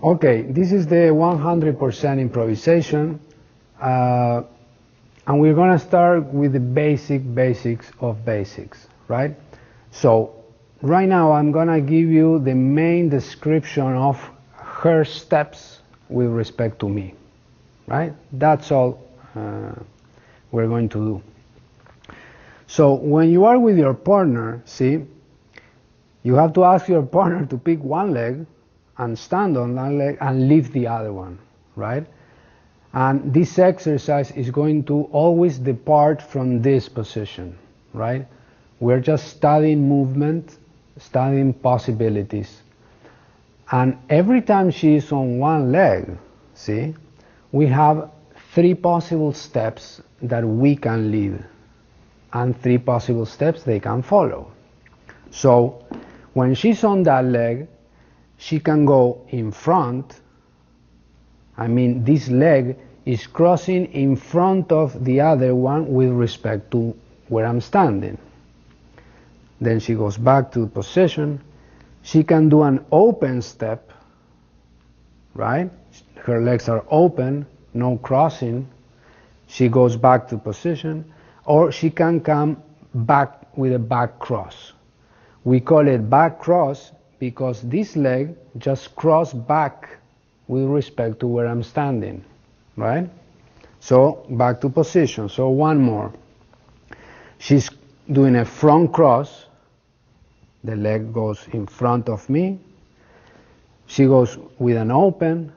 Okay, this is the 100% improvisation, and we're going to start with the basics of basics, right? So right now I'm going to give you the main description of her steps with respect to me, right? That's all we're going to do. So when you are with your partner, see, you have to ask your partner to pick one leg and stand on that leg and lift the other one, right? And this exercise is going to always depart from this position, right? We're just studying movement, studying possibilities. And every time she is on one leg, see, we have 3 possible steps that we can lead and 3 possible steps they can follow. So when she's on that leg, she can go in front. I mean, this leg is crossing in front of the other one with respect to where I'm standing. Then she goes back to position. She can do an open step, right? Her legs are open, no crossing. She goes back to position, or she can come back with a back cross. We call it back cross because this leg just crossed back with respect to where I'm standing, right? So back to position. So one more. She's doing a front cross. The leg goes in front of me. She goes with an open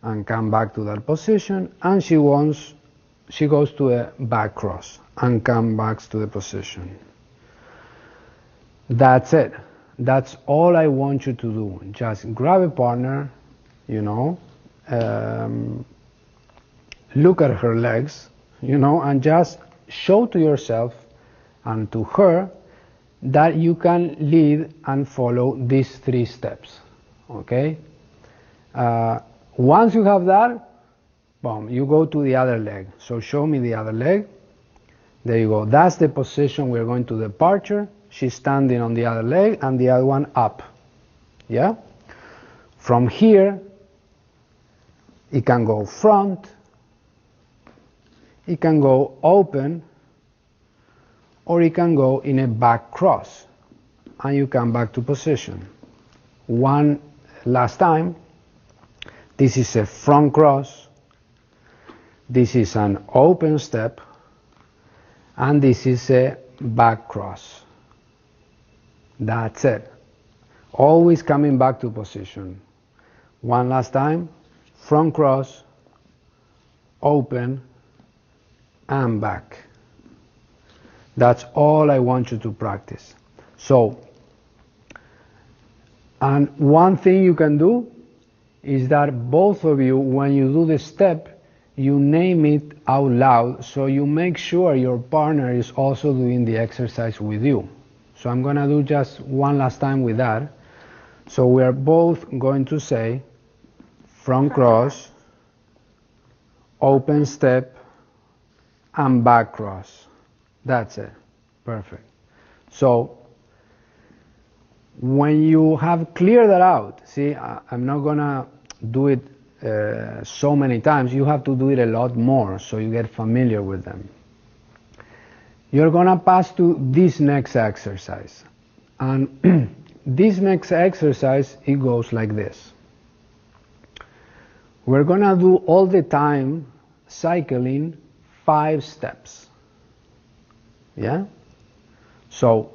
and come back to that position, and she goes to a back cross and come back to the position. That's it. That's all I want you to do. Just grab a partner, look at her legs, and just show to yourself and to her that you can lead and follow these 3 steps, okay? Once you have that, boom, you go to the other leg. So show me the other leg. There you go. That's the position we're going to departure. She's standing on the other leg and the other one up. Yeah? From here, it can go front, it can go open, or it can go in a back cross. And you come back to position. One last time. This is a front cross. This is an open step. And this is a back cross. That's it. Always coming back to position. One last time. Front cross, open, and back. That's all I want you to practice. So, and one thing you can do is that both of you, when you do the step, you name it out loud, so you make sure your partner is also doing the exercise with you. So I'm going to do just one last time with that. So we are both going to say front cross, open step, and back cross. That's it. Perfect. So when you have cleared that out, see, I'm not going to do it so many times. You have to do it a lot more so you get familiar with them. You're going to pass to this next exercise. And this next exercise, it goes like this. We're going to do all the time cycling 5 steps. Yeah? So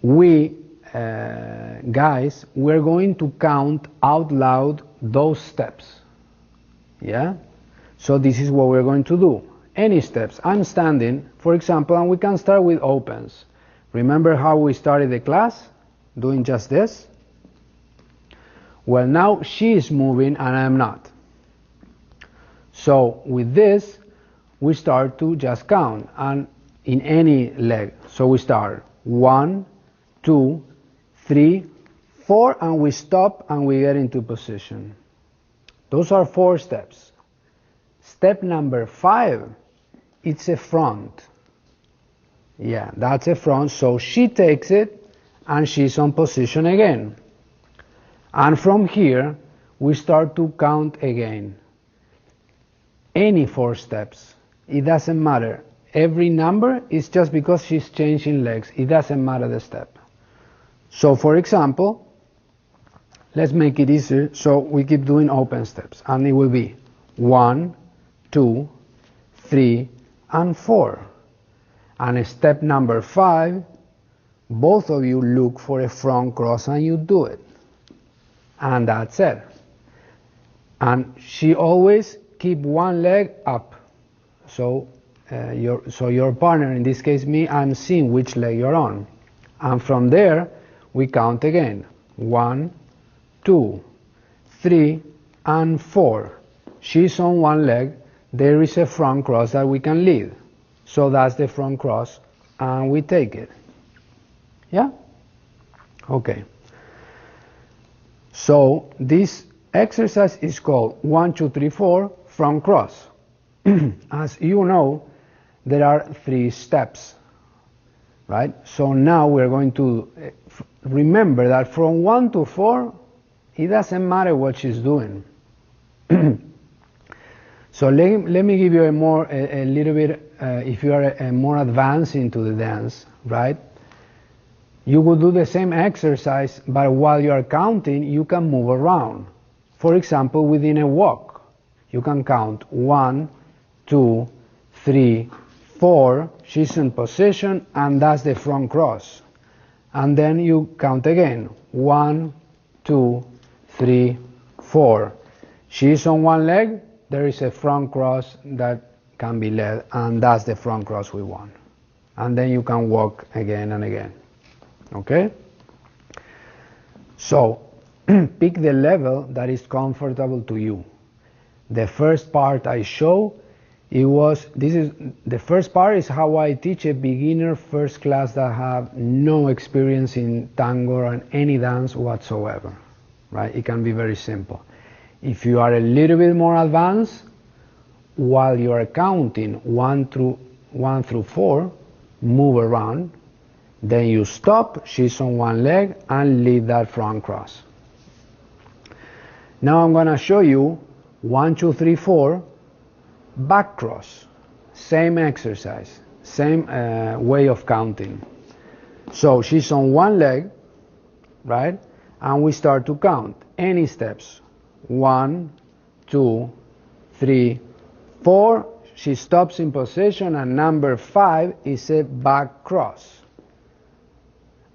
we guys, we're going to count out loud those steps. Yeah? So this is what we're going to do. Any steps. I'm standing, for example, and we can start with opens. Remember how we started the class? Doing just this? Well, now she is moving and I'm not. So with this, we start to just count, and in any leg. So we start 1, 2, 3, 4, and we stop and we get into position. Those are 4 steps. Step number 5, it's a front. Yeah, that's a front. So she takes it and she's on position again. And from here, we start to count again. Any 4 steps, it doesn't matter. Every number is just because she's changing legs. It doesn't matter the step. So for example, let's make it easier. So we keep doing open steps, and it will be 1, 2, 3, and 4. And step number 5, both of you look for a front cross and you do it. And that's it. And she always keep one leg up. So your partner, in this case me, I'm seeing which leg you're on. And from there, we count again. 1, 2, 3, and 4. She's on one leg. There is a front cross that we can lead. So that's the front cross, and we take it. Yeah? Okay. So this exercise is called 1, 2, 3, 4 front cross. As you know, there are 3 steps, right? So now we're going to remember that from 1 to 4, it doesn't matter what she's doing. So let me give you a little bit, if you are more advanced into the dance, right? You will do the same exercise, but while you are counting, you can move around. For example, within a walk, you can count 1, 2, 3, 4. She's in position, and that's the front cross. And then you count again. 1, 2, 3, 4. She's on one leg. There is a front cross that can be led, and that's the front cross we want. And then you can walk again and again. Okay? So, pick the level that is comfortable to you. The first part I show, the first part is how I teach a beginner first class that have no experience in tango or any dance whatsoever. Right? It can be very simple. If you are a little bit more advanced, while you are counting 1 through 4, move around. Then you stop, she's on one leg, and lead that front cross. Now I'm going to show you 1, 2, 3, 4, back cross. Same exercise, same way of counting. So she's on one leg, right? And we start to count. Any steps. 1, 2, 3, 4. She stops in position, and number 5 is a back cross.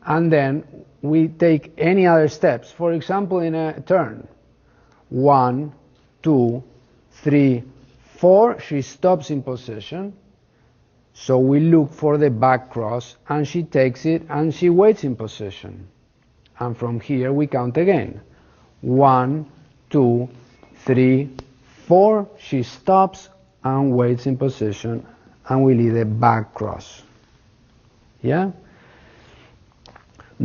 And then we take any other steps. For example, in a turn. 1, 2, 3, 4. She stops in position. So we look for the back cross, and she takes it, and she waits in position. And from here we count again. 1, 2, 3, 4. She stops and waits in position, and we lead a back cross. Yeah?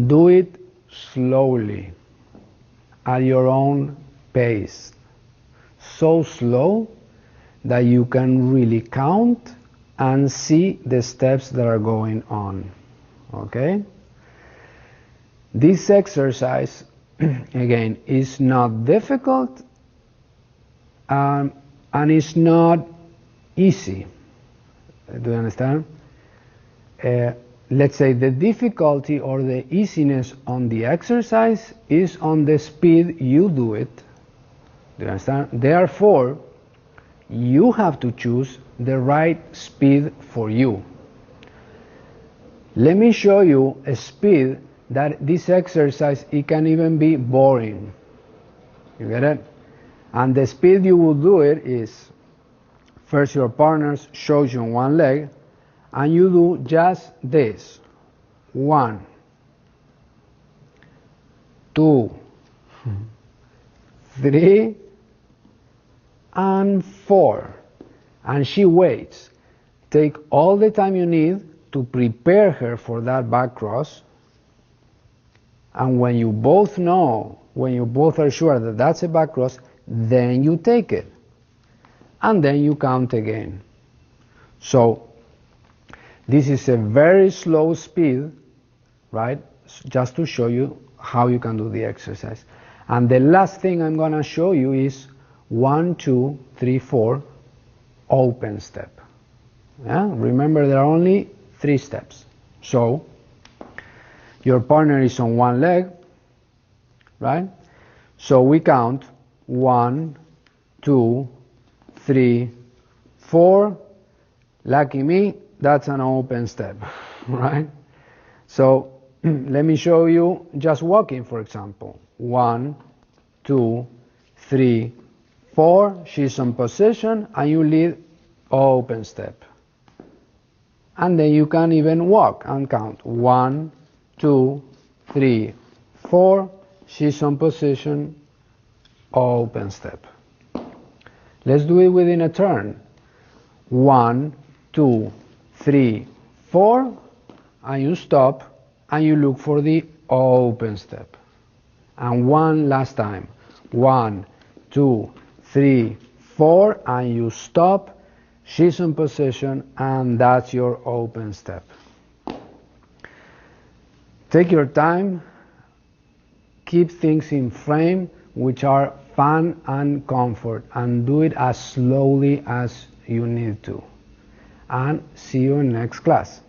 Do it slowly, at your own pace. So slow that you can really count and see the steps that are going on. Okay? This exercise, again, is not difficult and it's not easy. Do you understand? Let's say the difficulty or the easiness on the exercise is on the speed you do it. Do you understand? Therefore, you have to choose the right speed for you. Let me show you a speed that this exercise, it can even be boring. You get it? And the speed you will do it is, first your partner shows you on one leg, and you do just this. 1, 2, 3, and 4. And she waits. Take all the time you need to prepare her for that back cross. And when you both know, when you both are sure that that's a back cross, then you take it. And then you count again. So, this is a very slow speed, right? Just to show you how you can do the exercise. And the last thing I'm going to show you is 1, 2, 3, 4 open step. Yeah? Remember, there are only 3 steps. So your partner is on one leg, right? So we count 1, 2, 3, 4. Lucky me, that's an open step, right? So let me show you just walking, for example. 1, 2, 3, 4. She's on position, and you lead open step. And then you can even walk and count. 1, 2, 3, 4. She's on position, open step. Let's do it within a turn. 1, 2, 3, 4, and you stop and you look for the open step. And one last time. 1, 2, 3, 4, and you stop. She's in position, and that's your open step. Take your time. Keep things in frame which are fun and comfort, and do it as slowly as you need to. And see you in next class.